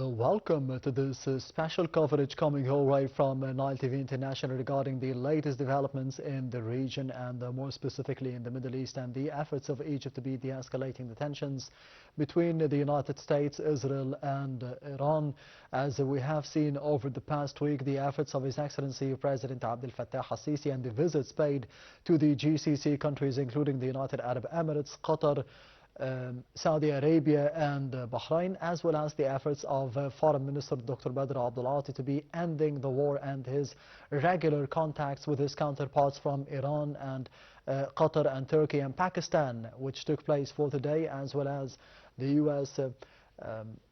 welcome to this special coverage coming your way from Nile TV International regarding the latest developments in the region and more specifically in the Middle East and the efforts of Egypt to be de-escalating the tensions between the United States, Israel and Iran. As we have seen over the past week, the efforts of His Excellency President Abdel Fattah al-Sisi and the visits paid to the GCC countries including the United Arab Emirates, Qatar, Saudi Arabia and Bahrain, as well as the efforts of Foreign Minister Dr. Badr Abdulati to be ending the war and his regular contacts with his counterparts from Iran and Qatar and Turkey and Pakistan, which took place for today, as well as the U.S.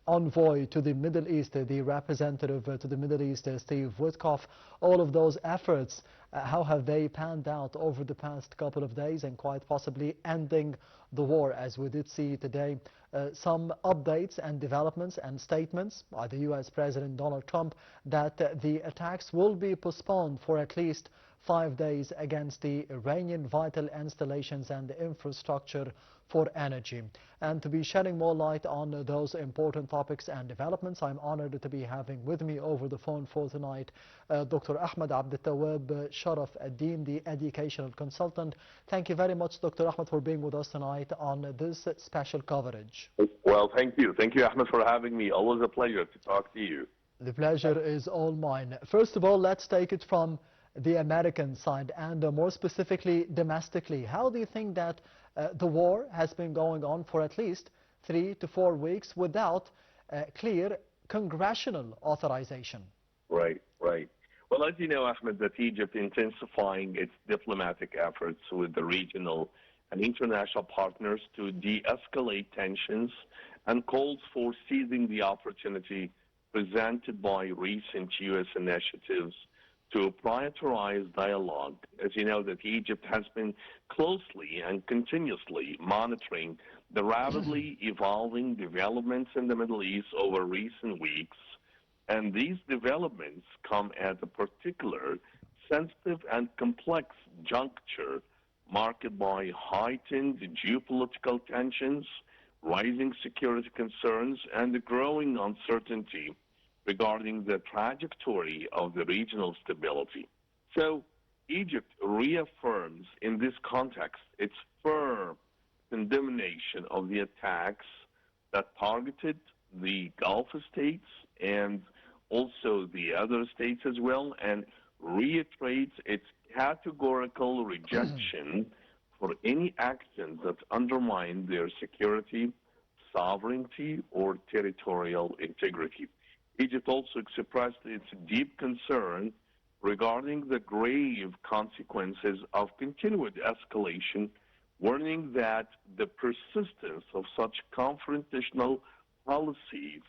Envoy to the Middle East, the representative to the Middle East, Steve Witkoff. All of those efforts, how have they panned out over the past couple of days and quite possibly ending the war, as we did see today? Some updates and developments and statements by the U.S. President Donald Trump that the attacks will be postponed for at least 5 days against the Iranian vital installations and the infrastructure for energy. And to be shedding more light on those important topics and developments, I'm honored to be having with me over the phone for tonight Dr. Ahmed Sharaf, Dean, the educational consultant. Thank you very much, Dr. Ahmed, for being with us tonight on this special coverage. Well, thank you. Thank you, Ahmed, for having me. Always a pleasure to talk to you. The pleasure is all mine. First of all, let's take it from the American side and more specifically domestically. How do you think that the war has been going on for at least 3 to 4 weeks without clear congressional authorization? Right. Well, as you know, Ahmed, that Egypt intensifying its diplomatic efforts with the regional and international partners to de-escalate tensions and calls for seizing the opportunity presented by recent U.S. initiatives to prioritize dialogue. As you know, that Egypt has been closely and continuously monitoring the rapidly evolving developments in the Middle East over recent weeks, and these developments come at a particular sensitive and complex juncture marked by heightened geopolitical tensions, rising security concerns, and the growing uncertainty regarding the trajectory of the regional stability. So Egypt reaffirms in this context its firm condemnation of the attacks that targeted the Gulf states and also the other states as well, and reiterates its categorical rejection for any actions that undermine their security, sovereignty, or territorial integrity. Egypt also expressed its deep concern regarding the grave consequences of continued escalation, warning that the persistence of such confrontational policies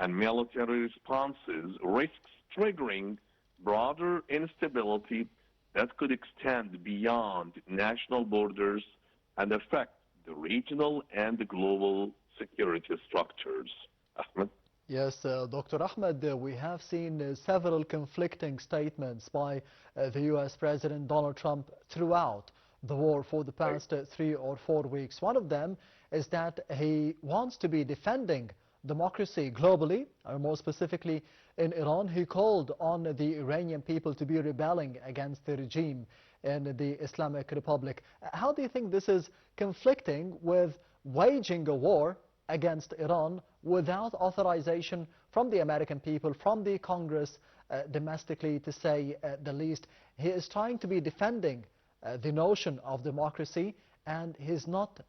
and military responses risks triggering broader instability that could extend beyond national borders and affect the regional and the global security structures. Ahmed? Yes, Dr. Ahmed, we have seen several conflicting statements by the U.S. President Donald Trump throughout the war for the past 3 or 4 weeks. One of them is that he wants to be defending democracy globally, or more specifically in Iran. He called on the Iranian people to be rebelling against the regime in the Islamic Republic. How do you think this is conflicting with waging a war against Iran without authorization from the American people, from the Congress, domestically to say the least? He is trying to be defending the notion of democracy, and he's not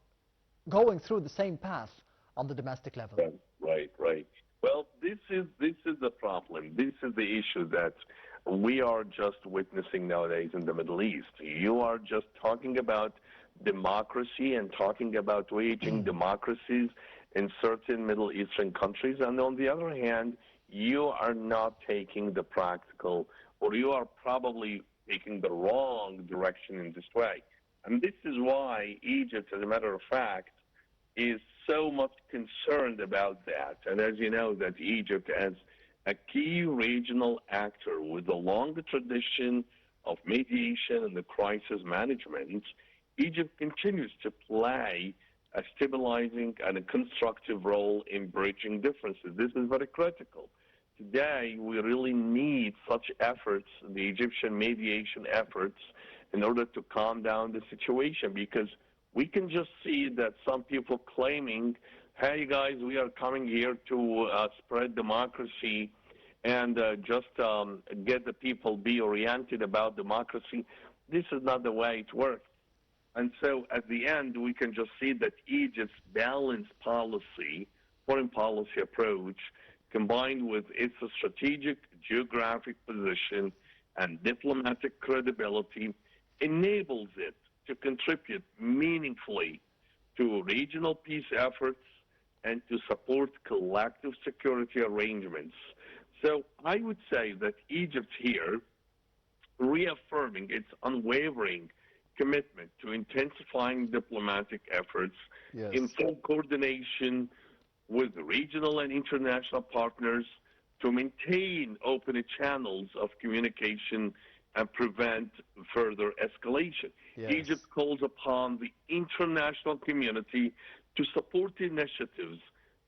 going through the same path on the domestic level. Right. Well, this is the problem. This is the issue that we are just witnessing nowadays in the Middle East. You are just talking about democracy and talking about waging democracies in certain Middle Eastern countries, and on the other hand, you are not taking the practical, or you are probably taking the wrong direction in this way. And this is why Egypt, as a matter of fact, is so much concerned about that. And as you know, that Egypt, as a key regional actor with a long tradition of mediation and the crisis management, Egypt continues to play a stabilizing and a constructive role in bridging differences. This is very critical. Today, we really need such efforts, the Egyptian mediation efforts, in order to calm down the situation, because we can just see that some people claiming, hey guys, we are coming here to spread democracy and just get the people be oriented about democracy. This is not the way it works. And so at the end, we can just see that Egypt's balanced policy, foreign policy approach, combined with its strategic geographic position and diplomatic credibility, enables it to contribute meaningfully to regional peace efforts and to support collective security arrangements. So I would say that Egypt here, reaffirming its unwavering commitment to intensifying diplomatic efforts in full coordination with regional and international partners to maintain open channels of communication and prevent further escalation. Egypt calls upon the international community to support initiatives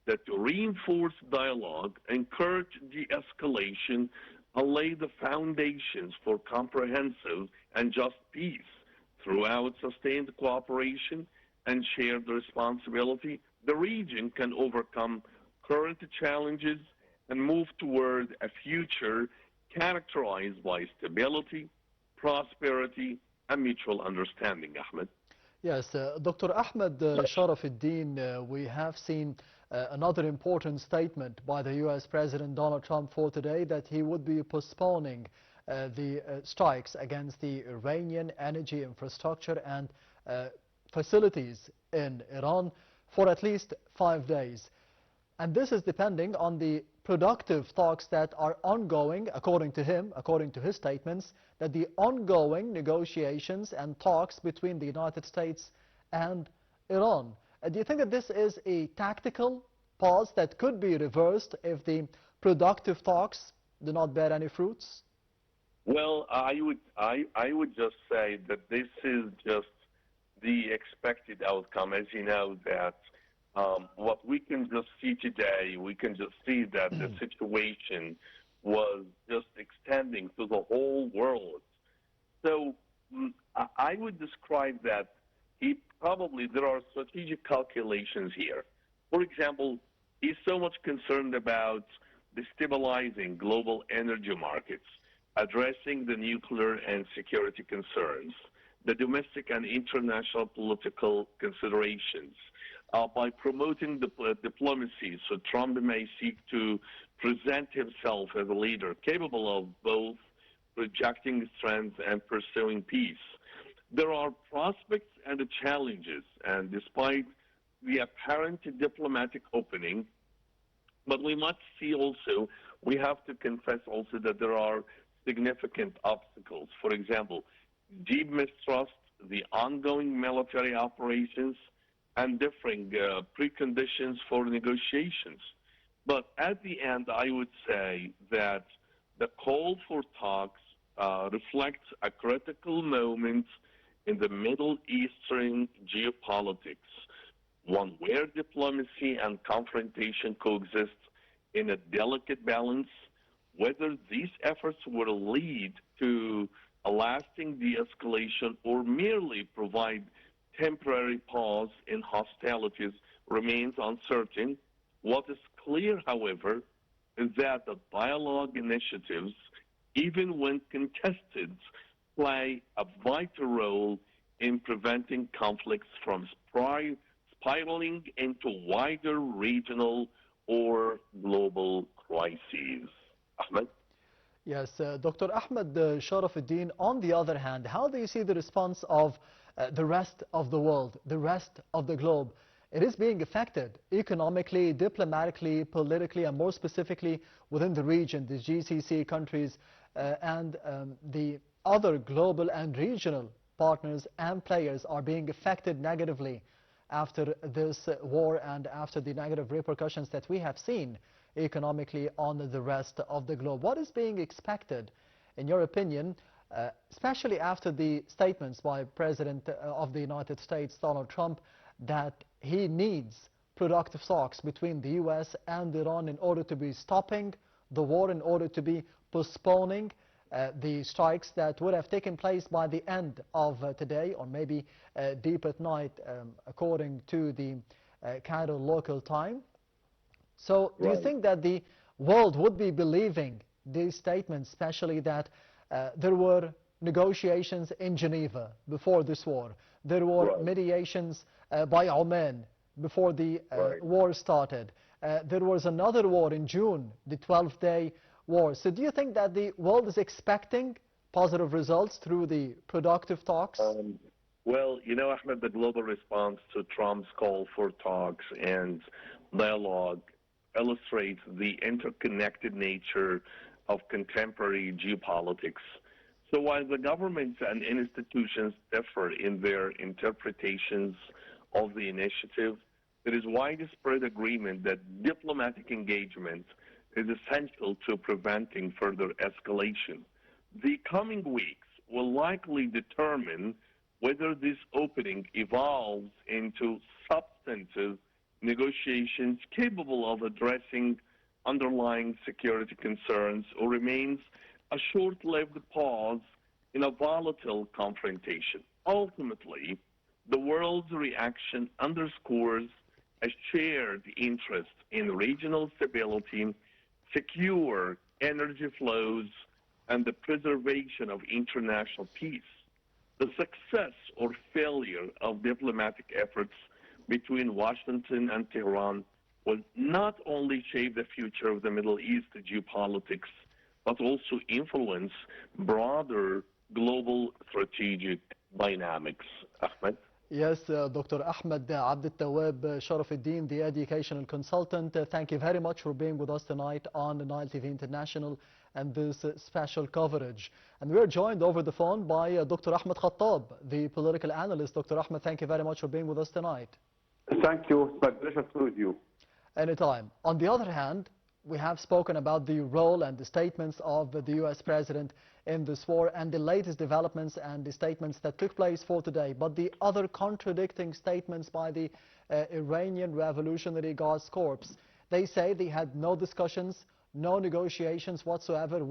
that reinforce dialogue, encourage de-escalation, and lay the foundations for comprehensive and just peace. Throughout sustained cooperation and shared responsibility, the region can overcome current challenges and move toward a future characterized by stability, prosperity, and mutual understanding, Ahmed. Yes, Dr. Ahmed Sharaf, we have seen another important statement by the U.S. President Donald Trump for today, that he would be postponing the strikes against the Iranian energy infrastructure and facilities in Iran for at least 5 days. And this is depending on the productive talks that are ongoing, according to him, according to his statements, that the ongoing negotiations and talks between the United States and Iran. Do you think that this is a tactical pause that could be reversed if the productive talks do not bear any fruits? Well, I would just say that this is just the expected outcome. As you know, that what we can just see today, we can just see that the situation was just extending to the whole world. So I would describe that there are strategic calculations here. For example, he's so much concerned about destabilizing global energy markets, addressing the nuclear and security concerns, the domestic and international political considerations. By promoting diplomacy, so Trump may seek to present himself as a leader capable of both projecting strength and pursuing peace. There are prospects and challenges, and despite the apparent diplomatic opening, but we must see also, we have to confess also that there are significant obstacles. For example, deep mistrust, the ongoing military operations, and differing preconditions for negotiations. But at the end, I would say that the call for talks reflects a critical moment in the Middle Eastern geopolitics, one where diplomacy and confrontation coexist in a delicate balance. Whether these efforts will lead to a lasting de-escalation or merely provide temporary pause in hostilities remains uncertain. What is clear, however, is that the dialogue initiatives, even when contested, play a vital role in preventing conflicts from spiraling into wider regional or global crises. Ahmed? Yes, Dr. Ahmed Sharaf, on the other hand, how do you see the response of the rest of the world, the rest of the globe? It is being affected economically, diplomatically, politically, and more specifically within the region, the GCC countries and the other global and regional partners and players are being affected negatively after this war and after the negative repercussions that we have seen economically on the rest of the globe. What is being expected, in your opinion, especially after the statements by President of the United States, Donald Trump, that he needs productive talks between the US and Iran in order to be stopping the war, in order to be postponing the strikes that would have taken place by the end of today, or maybe deep at night, according to the Cairo local time. So do you think that the world would be believing these statements, especially that there were negotiations in Geneva before this war, there were mediations by Oman before the war started, there was another war in June, the 12-day war. So do you think that the world is expecting positive results through the productive talks? Well, you know, Ahmed, the global response to Trump's call for talks and dialogue illustrates the interconnected nature of contemporary geopolitics. So while the governments and institutions differ in their interpretations of the initiative, there is widespread agreement that diplomatic engagement is essential to preventing further escalation. The coming weeks will likely determine whether this opening evolves into substantive negotiations capable of addressing underlying security concerns or remains a short-lived pause in a volatile confrontation. Ultimately, the world's reaction underscores a shared interest in regional stability, secure energy flows, and the preservation of international peace. The success or failure of diplomatic efforts between Washington and Tehran will not only shape the future of the Middle East geopolitics, but also influence broader global strategic dynamics. Ahmed? Yes, Dr. Ahmed Abd Tawab Sharaf, the educational consultant. Thank you very much for being with us tonight on Nile TV International and this special coverage. And we are joined over the phone by Dr. Ahmed Khattab, the political analyst. Dr. Ahmed, thank you very much for being with us tonight. Thank you. It's my pleasure to be with you. Anytime. On the other hand, we have spoken about the role and the statements of the US President in this war and the latest developments and the statements that took place for today. But the other contradicting statements by the Iranian Revolutionary Guards Corps, they say they had no discussions, no negotiations whatsoever with